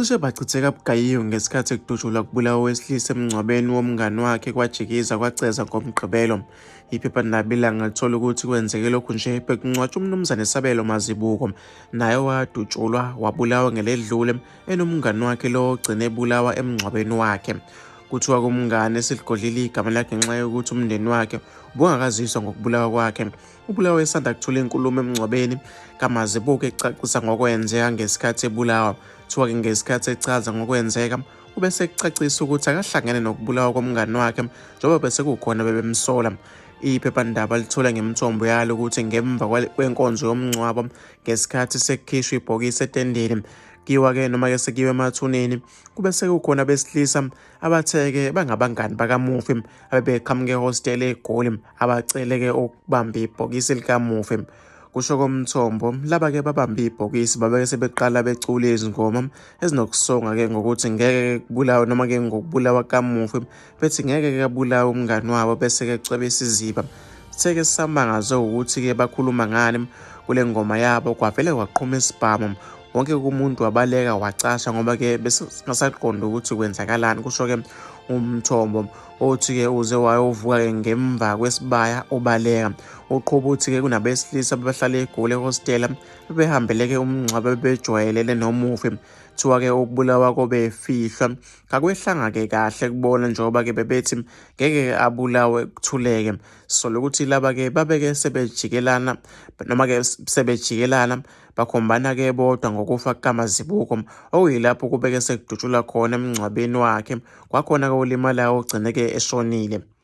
Cishe bachitheka bugayiwe ngesikhathi kudutshulwa kubulawa owesilisa emngcwabeni womngani wakhe kwajikiza kwaceza ngoMgqibelo. Iphephandaba Ilanga lithola ukuthi kwenzeke lokhu nje bekungcwatshwa umnumzane Sabelo Mazibuko, naye wadutshulwa wabulawa ngeledlule enomngani wakhe lo ogcine ebulawa emngcwabeni wakhe. Kuthiwa kumngane esiligodlile igama lakhe ngenxa yokuthi umndeni wakhe ubungakaziswa ngokubulawa kwakhe. Ubulawa esanda kuthola inkulumo emngcwabeni kaMazibuko ecacisa ngokwenzeka ngesikhathi ebulawa. Kuthiwa-ke ngesikhathi echaza ngokwenzeka ubese ecacisa ukuthi akahlangene nokubulawa komngani wakhe njengoba bese kukhona bebemsola. Iphephandaba lithola ngemithombo yalo ukuthi ngemva kwenkonzo yomngcwabo ngesikhathi sekukhishwa ibhokisi etendeni kiwa-ke noma-ke sekiwe emathuneni kube sekukhona besilisa abathe-ke bangabangani bakamufi abebeqhamuke ehostela eGoli abacele-ke ukubamba ibhokisi likamufi. Kusho komthombo laba-ke babambe ibhokisi babeke sebeqala becula izingoma ezinokusonga-ke ngokuthi ngeke kubulawe noma-ke ngokubulawa kamufi bethi ngeke kabulawe umngani wabo bese-ke cwebisa iziba. Seke sisamangazwe ukuthi-ke bakhuluma ngani kule ngoma yabo kwavele kwaqhuma isibhamu. Wonke umuntu wabaleka wacasha ngoba-ke bese singasaqonda ukuthi kwenzakalani. Kusho-ke umthombo othi-ke uze wayovuka-ke ngemva kwesibaya ubaleka. Uqhuba uthi-ke kunabesilisa abahlala eGoli ehostela bebehambele-ke umngcwabo bejwayelene nomufi. Kuthiwa-ke ukubulawa kobefihlwa kakwehlanga-ke kahle kubona njengoba-ke bebethi ngeke abulawe kuthuleke. Sola ukuthi laba-ke babeke sebejikelana noma-ke sebejikelana bakhombana-ke bodwa ngokufa kukaMazibuko, okuyilapho kubeke sekudutshulwa khona emngcwabeni wakhe kwakhona-ke olimalayo ogcine-ke eshonile.